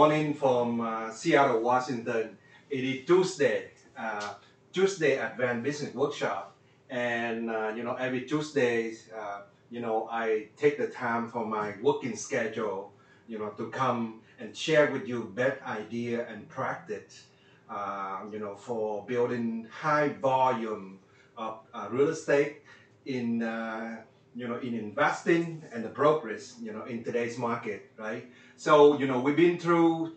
morning from Seattle, Washington. It is Tuesday, Tuesday Advanced Business Workshop, and every Tuesdays, I take the time for my working schedule, to come and share with you best idea and practice, for building high volume of real estate in in investing and the progress in today's market, right? So we've been through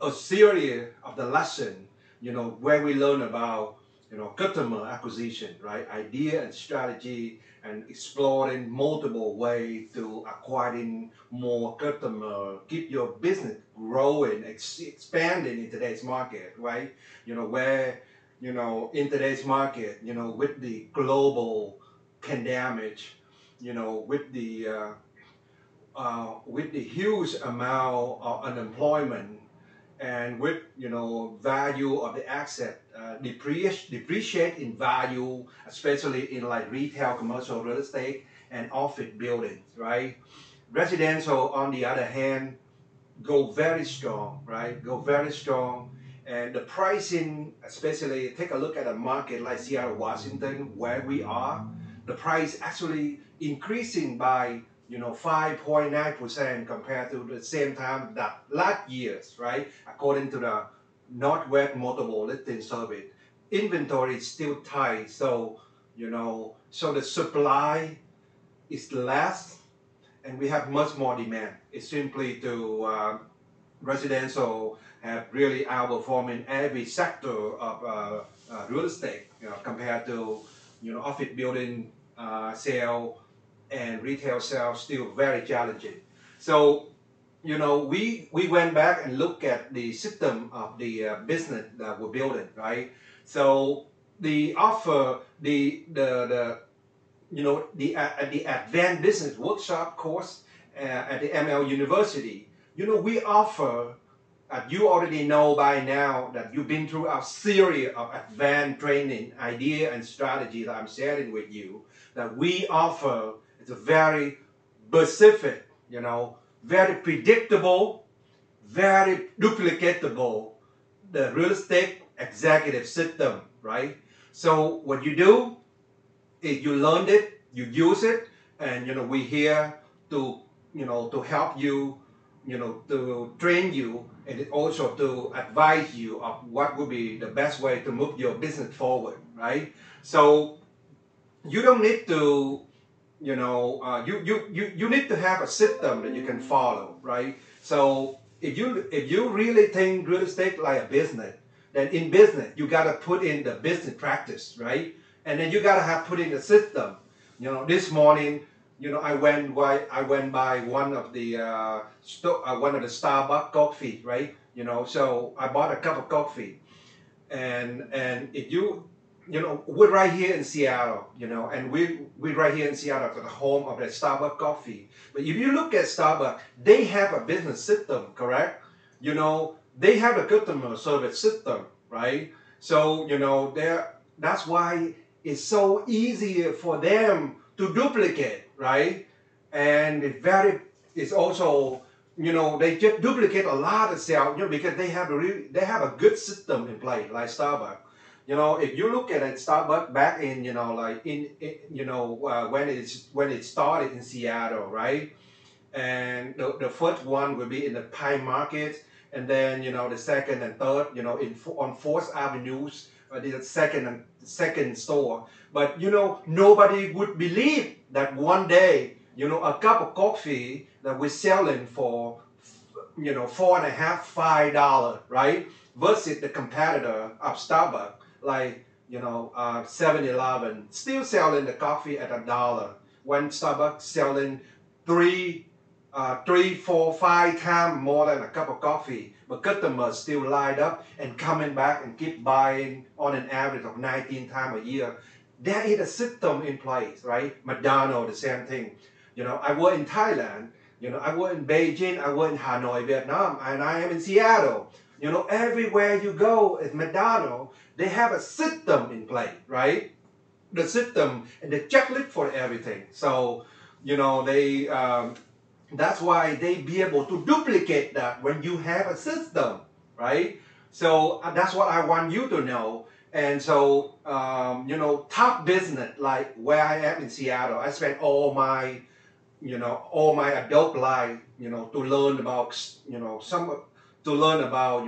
a series of the lesson, where we learn about customer acquisition, right? Idea and strategy, and exploring multiple ways to acquiring more customer, keep your business growing, expanding in today's market, right? Where in today's market, with the global pandemic, with the huge amount of unemployment, and with value of the asset depreciate in value, especially in like retail, commercial real estate, and office buildings, right? Residential, on the other hand, go very strong, right? Go very strong, and the pricing, especially take a look at a market like Seattle, Washington, where we are, the price actually increasing by 5.9% compared to the same time that last years, right? According to the Northwest Multiple Listing Service, inventory is still tight, so so the supply is less, and we have much more demand. It's simply to residential have really outperforming every sector of real estate, compared to office building sale and retail sales still very challenging. So we went back and looked at the system of the business that we're building, right? So the offer, the Advanced Business Workshop course at the ML University, we offer, you already know by now that you've been through our series of advanced training, idea and strategy that I'm sharing with you, that we offer. It's a very specific, very predictable, very duplicatable, the real estate executive system, right? So what you do is you learn it, you use it, and we're here to to help you, to train you, and also to advise you of what would be the best way to move your business forward, right? So you don't need to, you need to have a system that you can follow, right? So if you really think real estate like a business, then in business you gotta put in the business practice, right? And then you gotta have put in the system. This morning, I went by one of the Starbucks coffee, right? So I bought a cup of coffee, and if we're right here in Seattle, and we're right here in Seattle, at the home of the Starbucks coffee. But if you look at Starbucks, they have a business system, correct? They have a customer service system, right? So that's why it's so easier for them to duplicate, right? And it's also, they just duplicate a lot of sales, because they have a good system in place, like Starbucks. If you look at it, Starbucks back in, when it started in Seattle, right? And the first one will be in the Pine Market, and then the second and third, on Fourth Avenues, the second store. But nobody would believe that one day, a cup of coffee that we're selling for, $4.50, $5, right? Versus the competitor of Starbucks, like 7-Eleven, still selling the coffee at $1, when Starbucks selling 3, 4, 5 times more than a cup of coffee. But customers still light up and coming back and keep buying on an average of 19 times a year. There is a system in place, right? McDonald's, the same thing. I work in Thailand, I work in Beijing, I work in Hanoi, Vietnam, and I am in Seattle. Everywhere you go at McDonald's, they have a system in place, right? The system and the checklist for everything. So, they That's why they be able to duplicate that when you have a system, right? So that's what I want you to know. And so, top business like where I am in Seattle, I spent all my adult life, to learn about, to learn about,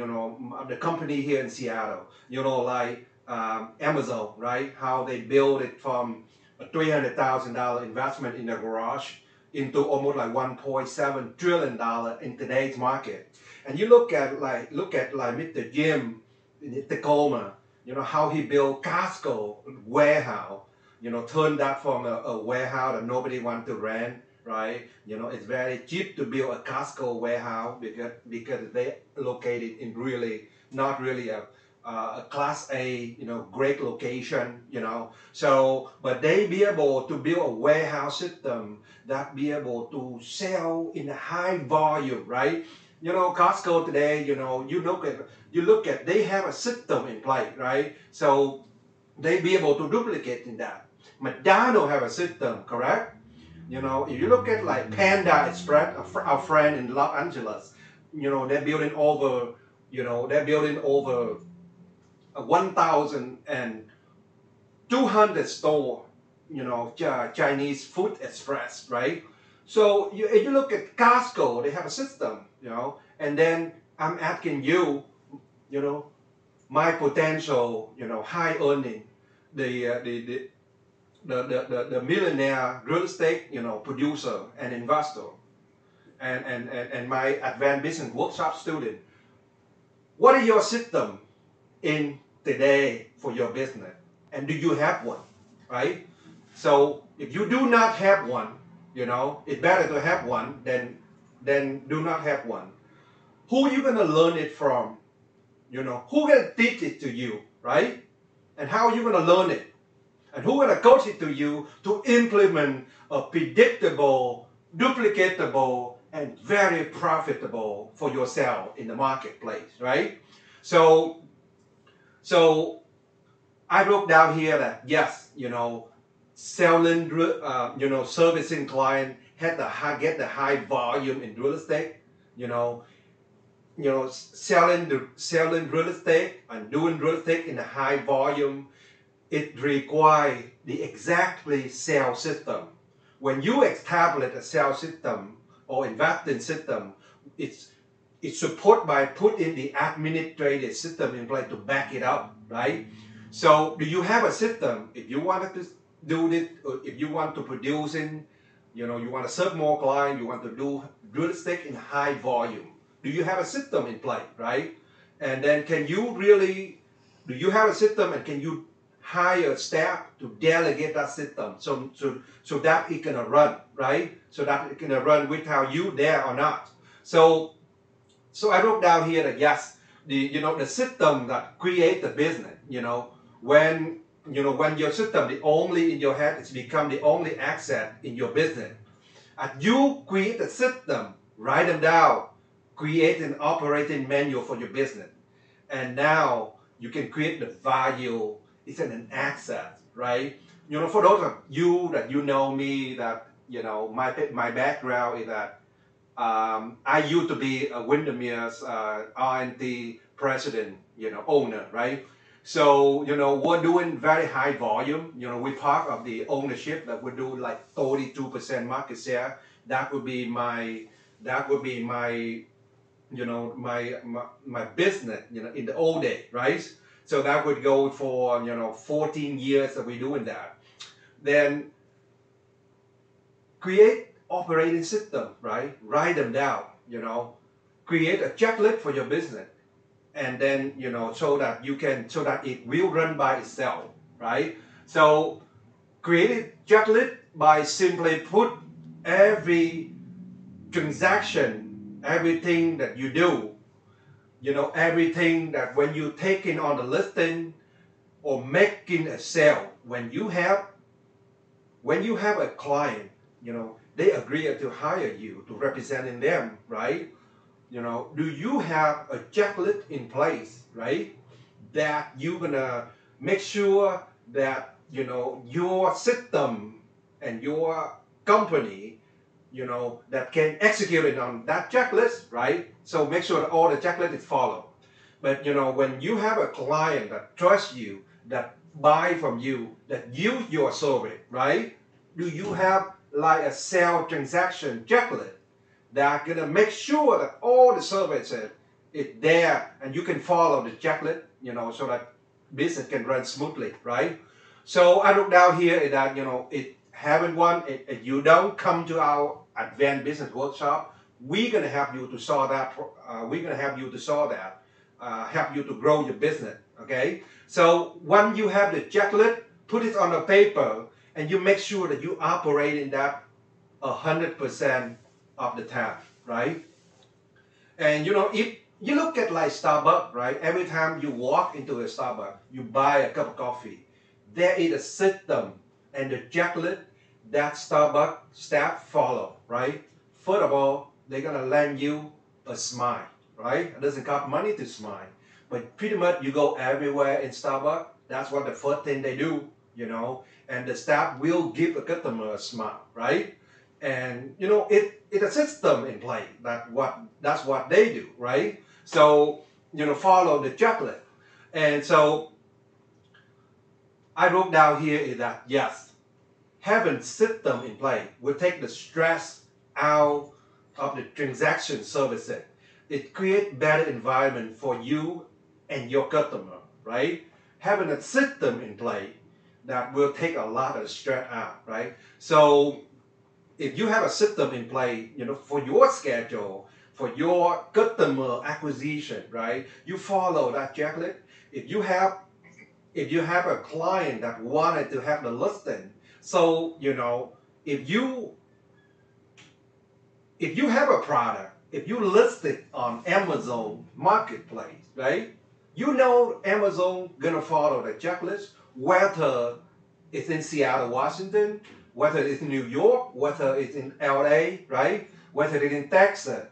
the company here in Seattle, like Amazon, right? How they build it from a $300,000 investment in the garage into almost like $1.7 trillion in today's market. And you look at Mr. Jim in Tacoma, how he built Costco warehouse, turned that from a warehouse that nobody want to rent, right? It's very cheap to build a Costco warehouse because they located in really not really a class A, great location, So, but they be able to build a warehouse system that be able to sell in a high volume, right? Costco today, you look at they have a system in place, right? So they be able to duplicate in that. McDonald's have a system, correct? If you look at like Panda Express, our friend in Los Angeles, they're building over 1,200 store, Chinese food express, right? So if you look at Costco, they have a system, and then I'm asking you, you know, my potential, high earning, the, uh, the, the, the millionaire real estate, producer and investor, and my advanced business workshop student. What is your system in today for your business? And do you have one, right? So if you do not have one, it's better to have one than do not have one. Who are you gonna learn it from? Who gonna teach it to you, right? And how are you gonna learn it? And who gonna coach it to you to implement a predictable, duplicatable, and very profitable for yourself in the marketplace, right? So, so I wrote down here that yes, selling, servicing client get the high volume in real estate, you know, selling real estate and doing real estate in a high volume, it requires the exactly sales system. When you establish a sales system or investing system, it's supported by putting the administrative system in place to back it up, right? So do you have a system? If you wanted to do this, or if you want to produce in, you want to serve more clients, you want to do real estate in high volume. Do you have a system in place, right? And then do you have a system and can you hire staff to delegate that system so that it can run, right? So that it can run without you there or not. So I wrote down here that yes, the system that create the business, when your system the only in your head it's become the only asset in your business. And you create a system, write them down, create an operating manual for your business, and now you can create the value. It's an asset, right? For those of you that know me, that my background is that I used to be a Windermere's R&D president, owner, right? So, we're doing very high volume. We're part of the ownership that we do like 32% market share. That would be my, my business, in the old day, right? So that would go for, 14 years that we're doing that. Then create operating system, right? Write them down, create a checklist for your business. And then, so that it will run by itself, right? So create a checklist by simply put every transaction, everything that you do, everything that when you taking on the listing or making a sale, when you have a client, they agree to hire you to representing them, right? Do you have a checklist in place, right? That you're gonna make sure that your system and your company that can execute it on that checklist, right? So make sure that all the checklist is followed. But when you have a client that trusts you, that buy from you, that use your service, right? Do you have like a sale transaction checklist that gonna make sure that all the services is there and you can follow the checklist, so that business can run smoothly, right? So I look down here is that it having one. If you don't come to our advanced business workshop, we're gonna help you to solve that. We're gonna help you to solve that. Help you to grow your business. Okay. So when you have the checklist, put it on a paper, and you make sure that you operate in that 100% of the time, right? And if you look at like Starbucks, right? Every time you walk into a Starbucks, you buy a cup of coffee. There is a system and the checklist that Starbucks staff follow, right? First of all, they're gonna lend you a smile, right? It doesn't cost money to smile, but pretty much you go everywhere in Starbucks. That's what the first thing they do, and the staff will give a customer a smile, right? And it's a system in play. That's what they do, right? So follow the checklist. And so I wrote down here is that yes, having system in play will take the stress out of the transaction services. It creates better environment for you and your customer, right? Having a system in play that will take a lot of stress out, right? So if you have a system in play, for your schedule, for your customer acquisition, right? You follow that checklist. If you have a client that wanted to have the listing, so if you have a product, if you list it on Amazon Marketplace, right? Amazon gonna follow the checklist, whether it's in Seattle, Washington, whether it's in New York, whether it's in LA, right? Whether it's in Texas.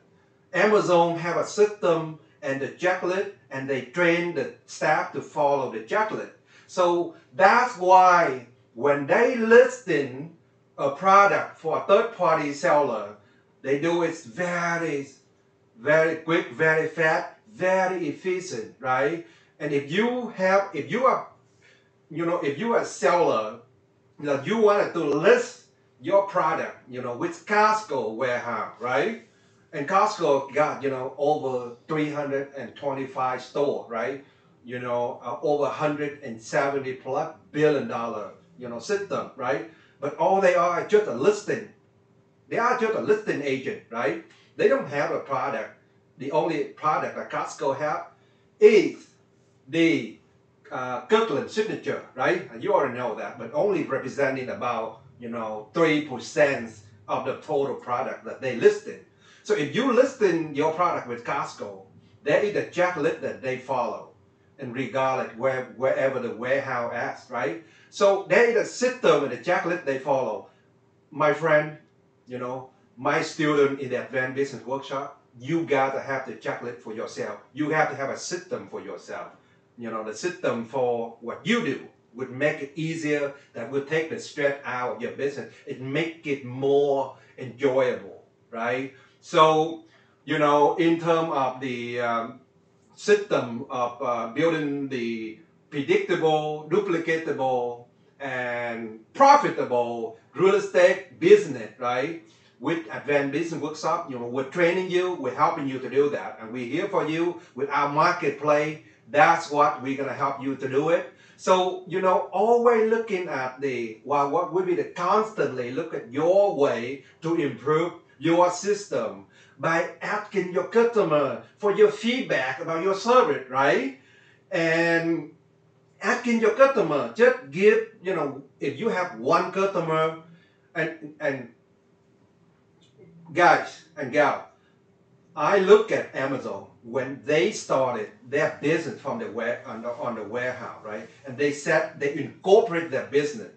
Amazon have a system and the checklist, and they train the staff to follow the checklist. So that's why when they listing a product for a third-party seller, they do it very, very quick, very fast, very efficient, right? And if you are a seller, you wanted to list your product, with Costco warehouse, right? And Costco got, over 325 stores, right? Over 170 plus $1 billion, system, right? But all they are just a listing. They are just a listing agent, right? They don't have a product. The only product that Costco have is the Kirkland signature, right? You already know that, but only representing about 3% of the total product that they listed. So if you listing your product with Costco, there is a checklist that they follow, and regardless wherever the warehouse is, right? So there is a system and a checklist they follow. My friend, my student in the Advanced Business Workshop, you gotta have the checklist for yourself. You have to have a system for yourself. The system for what you do would make it easier, that will take the stress out of your business. It make it more enjoyable, right? So, in terms of the system of building the predictable, duplicatable, and profitable real estate business, right? With Advanced Business Workshop, we're training you, we're helping you to do that, and we're here for you with our marketplace. That's what we're gonna help you to do it. So, always looking at what would be the constantly look at your way to improve your system by asking your customer for your feedback about your service, right? And asking your customer, just give, if you have one customer, and guys and gals, I look at Amazon when they started their business from the on the warehouse, right? And they incorporate their business.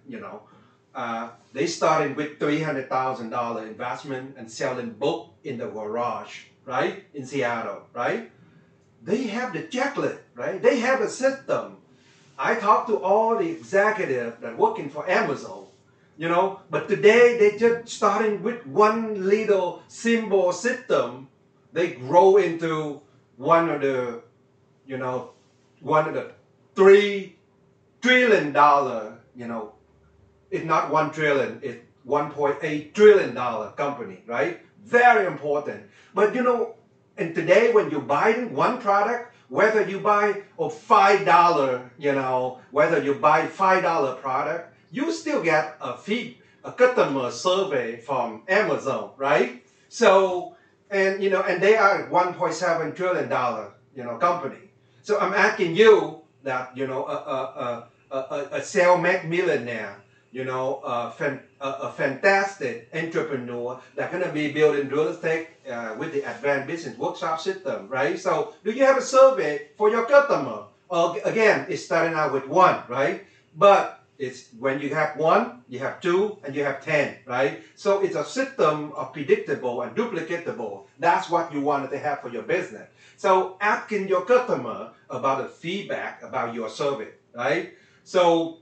They started with $300,000 investment and selling book in the garage, right, in Seattle, right? They have the checklist, right? They have a system. I talked to all the executives that working for Amazon. you know. But today they just starting with one little simple system. They grow into one of the, you know, one of the $3 trillion, you know, it's not 1 trillion, it's $1.8 trillion company, right? Very important. But you know, and today when you buy one product, whether you buy a $5, you know, whether you buy $5 product, you still get a customer survey from Amazon, right? So, and you know, and they are $1.7 trillion, you know, company. So I'm asking you that, you know, a self-made millionaire, you know, a fantastic entrepreneur that's going to be building real estate with the Advanced Business Workshop system, right? So do you have a survey for your customer? Again, it's starting out with one, right? But it's when you have one, you have two, and you have 10, right? So it's a system of predictable and duplicatable. That's what you wanted to have for your business. So asking your customer about the feedback about your survey, right? So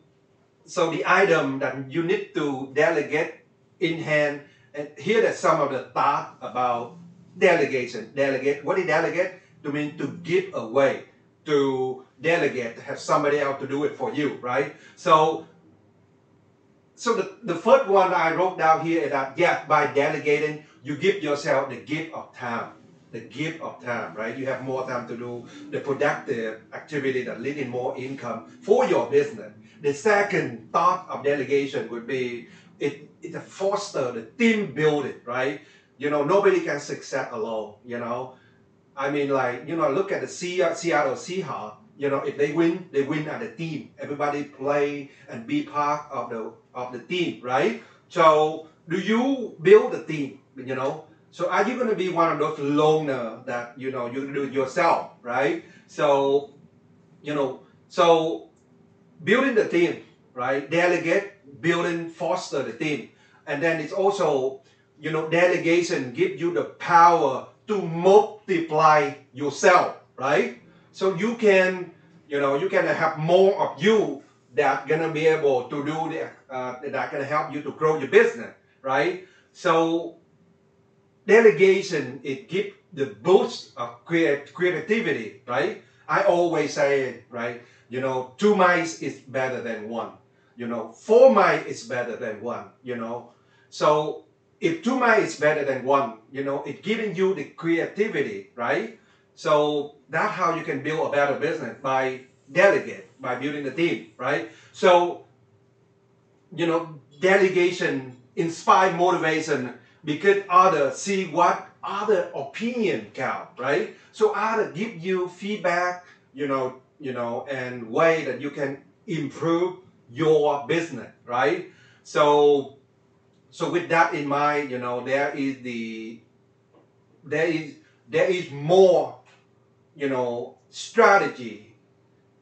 the item that you need to delegate in hand, and here are some of the thought about delegation. Delegate, what is delegate? To mean to give away, to delegate, to have somebody else to do it for you, right? So the first one I wrote down here is that, yeah, by delegating, you give yourself the gift of time. The gift of time, right? You have more time to do the productive activity that lead in more income for your business. The second thought of delegation would be it foster the team building, right? You know, nobody can succeed alone, you know. I mean, like, you know, look at the Seattle Seahawks. You know, if they win as a team. Everybody play and be part of the team, right? So, do you build a team? You know, so are you going to be one of those loner that, you know, you do it yourself, right? So, you know, so building the team, right? Delegate, building, foster the team, and then it's also, you know, delegation give you the power to multiply yourself, right? So you can, you know, you can have more of you that gonna be able to do the, that can help you to grow your business, right? So delegation, it gives the boost of creativity, right? I always say, right, you know, 2 mice is better than 1. You know, 4 mice is better than 1, you know. So if 2 mice is better than 1, you know, it's giving you the creativity, right? So that's how you can build a better business, by delegate, by building the team, right? So, you know, delegation inspire motivation because others see what other opinion count, right? So others give you feedback, you know, and way that you can improve your business, right? So with that in mind, you know, there is more, you know, strategy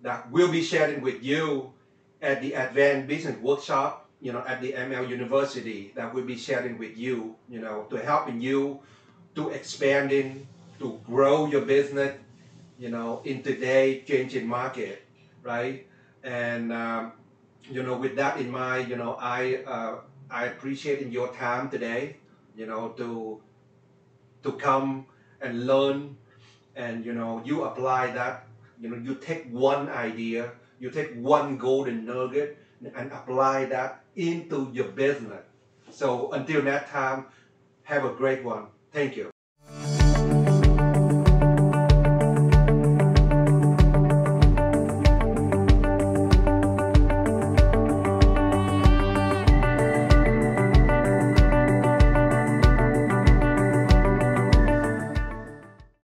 that we'll be sharing with you at the Advanced Business Workshop, you know, at the ML University, that we'll be sharing with you, you know, to helping you to expanding, to grow your business, you know, in today's changing market, right? And you know, with that in mind, you know, I appreciate your time today, you know, to come and learn, and you know, you apply that, you know, you take one idea, you take one golden nugget and apply that into your business. So until that time, have a great one. Thank you.